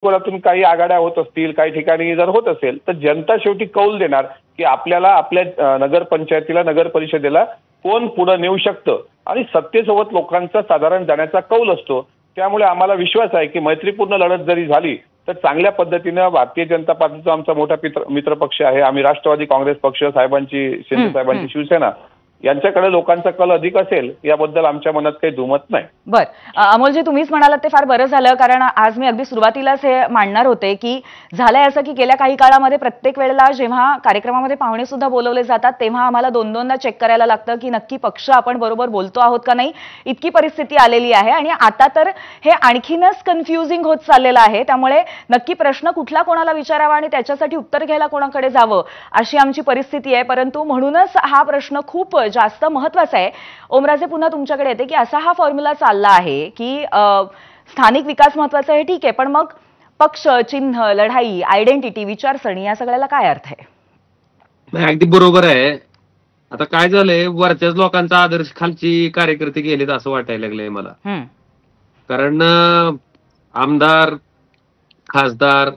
कोणातून काही आघाड्या होत असतील, काही ठिकाणी जर होत असेल तर जनता शेवटी कौल देणार की आपल्याला आपल्या नगरपंचायतीला, नगर परिषदेला कोण पुढे नेऊ शकतं आणि सत्तेसोबत लोकांचा साधारण जाण्याचा कौल असतो. त्यामुळे आम्हाला विश्वास आहे की मैत्रीपूर्ण लढत जरी झाली तर चांगल्या पद्धतीने भारतीय जनता पार्टीचा आमचा मोठा मित्र पक्ष आहे. आम्ही राष्ट्रवादी काँग्रेस पक्ष, साहेबांची, शिंदे साहेबांची शिवसेना यांच्याकडे लोकांचा कल अधिक असेल याबद्दल आमच्या मनात काही दुमत नाही. बर, अमोलजी तुम्हीच म्हणालात ते फार बरं झालं, कारण आज मी अगदी सुरुवातीलाच हे मांडणार होते की झालंय असं की गेल्या काही काळामध्ये प्रत्येक वेळेला जेव्हा कार्यक्रमामध्ये पाहुणे सुद्धा बोलवले जातात तेव्हा आम्हाला दोन-दोनदा चेक करायला लागतं की नक्की पक्ष आपण बरोबर बोलतो आहोत का नाही, इतकी परिस्थिती आलेली आहे. आणि आता तर हे आणखीनच कन्फ्युजिंग होत चाललेलं आहे. त्यामुळे नक्की प्रश्न कुठला कोणाला विचारावा आणि त्याच्यासाठी उत्तर घ्यायला कोणाकडे जावं अशी आमची परिस्थिती आहे. परंतु म्हणूनच हा प्रश्न खूप जास्त महत्त्वाचा आहे. ओमराजे, पुन्हा तुमच्याकडे येते की असा हा फॉर्म्युला चालला आहे की स्थानिक विकास महत्त्वाचा आहे, ठीक आहे, पण मग पक्ष, चिन्ह, लढाई, आयडेंटिटी, विचारसरणी या सगळ्याला काय अर्थ आहे? नाही, अगदी बरोबर आहे. आता काय झालंय, वरच्याच लोकांचा आदर्श खालची कार्यकर्ते गेलेत असं वाटायला लागलंय मला. कारण आमदार, खासदार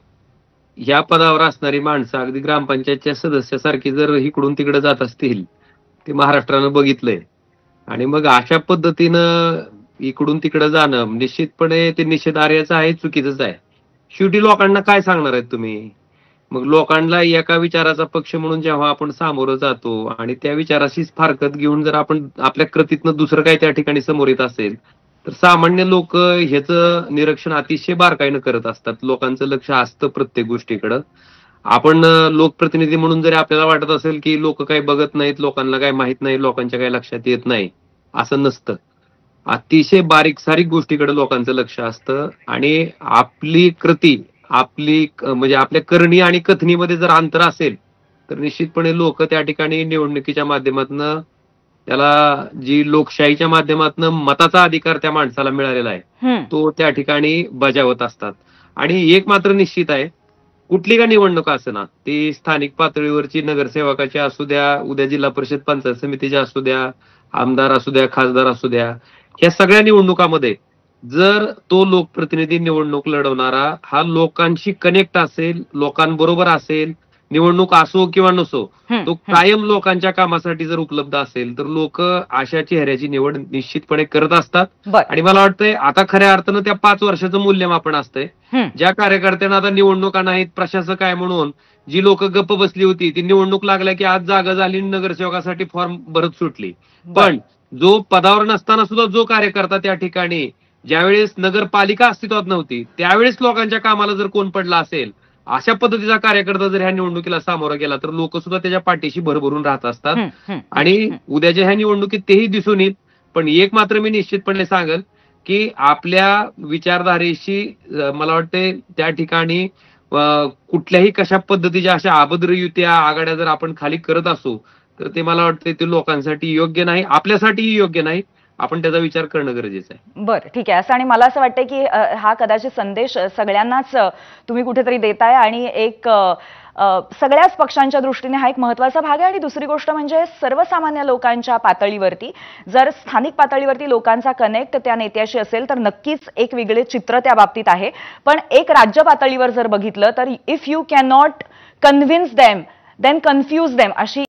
या पदावर असणारी माणसं अगदी ग्रामपंचायतच्या सदस्यासारखी जर इकडून तिकडे जात असतील, ते महाराष्ट्रानं बघितलंय. आणि मग अशा पद्धतीनं इकडून तिकडे जाणं निश्चितपणे ते निषेधार्हच आहे, चुकीचंच आहे. शेवटी लोकांना काय सांगणार आहेत तुम्ही? मग लोकांना एका विचाराचा पक्ष म्हणून जेव्हा आपण सामोरं जातो आणि त्या विचाराशीच फारकत घेऊन जर आपण आपल्या कृतीतनं दुसरं काही त्या ठिकाणी समोर येत असेल तर सामान्य लोक ह्याचं निरीक्षण अतिशय बारकाईनं करत असतात. लोकांचं लक्ष असतं प्रत्येक गोष्टीकडं. आपण लोकप्रतिनिधी म्हणून जरी आपल्याला वाटत असेल की लोक काही बघत नाहीत, लोकांना काही माहित नाही, लोकांच्या काही लक्षात येत नाही, असं नसतं. अतिशय बारीक सारीक गोष्टीकडे लोकांचं लक्ष असतं आणि आपली कृती, आपली म्हणजे आपल्या करणी आणि कथनीमध्ये जर अंतर असेल तर निश्चितपणे लोक त्या ठिकाणी निवडणुकीच्या माध्यमातून त्याला जी लोकशाहीच्या माध्यमातून मताचा अधिकार त्या माणसाला मिळालेला आहे तो त्या ठिकाणी बजावत असतात. आणि एक मात्र निश्चित आहे, कुठली का निवडणूक असं ना, ती स्थानिक पातळीवरची नगरसेवकाची असू द्या, उद्या जिल्हा परिषद पंचायत समितीच्या असू द्या, आमदार असू द्या, खासदार असू द्या, ह्या सगळ्या निवडणुकामध्ये जर तो लोकप्रतिनिधी निवडणूक लढवणारा हा लोकांशी कनेक्ट असेल, लोकांबरोबर असेल, निवडणूक असो किंवा नसो, तो कायम लोकांच्या कामासाठी जर उपलब्ध असेल तर लोक अशा चेहऱ्याची निवड निश्चितपणे करत असतात. आणि मला वाटतंय आता खऱ्या अर्थानं त्या 5 वर्षाचं मूल्यमापन असतंय. ज्या कार्यकर्त्यांना आता निवडणुका नाहीत, प्रशासक आहे म्हणून जी लोक गप्प बसली होती ती निवडणूक लागल्या की आज जागा झाली, नगरसेवकासाठी फॉर्म भरत सुटली. पण जो पदावर नसताना सुद्धा जो कार्यकर्ता त्या ठिकाणी ज्यावेळेस नगरपालिका अस्तित्वात नव्हती त्यावेळेस लोकांच्या कामाला जर कोण पडला असेल, अशा पद्धतीचा कार्यकर्ता जर ह्या निवडणुकीला सामोरा गेला तर लोक सुद्धा त्याच्या पाठीशी भरभरून राहत असतात. आणि उद्याच्या ह्या निवडणुकीत तेही दिसून येईल. पण एक मात्र मी निश्चितपणे सांगेल की आपल्या विचारधारेशी मला वाटते त्या ठिकाणी कुठल्याही कशा पद्धतीच्या अशा अभद्र युत्या, आघाड्या जर आपण खाली करत असू तर ते मला वाटते ते लोकांसाठी योग्य नाही, आपल्यासाठीही योग्य नाही. आपण त्याचा विचार करणं गरजेचं आहे. बरं, ठीक आहे. असं आणि मला असं वाटतं की हा कदाचित संदेश सगळ्यांनाच तुम्ही कुठेतरी देताय आणि एक सगळ्याच पक्षांच्या दृष्टीने हा एक महत्त्वाचा भाग आहे. आणि दुसरी गोष्ट म्हणजे सर्वसामान्य लोकांच्या पातळीवरती जर स्थानिक पातळीवरती लोकांचा कनेक्ट त्या नेत्याशी असेल तर नक्कीच एक वेगळे चित्र त्या बाबतीत आहे. पण एक राज्य पातळीवर जर बघितलं तर if you can not convince them then confuse them अशी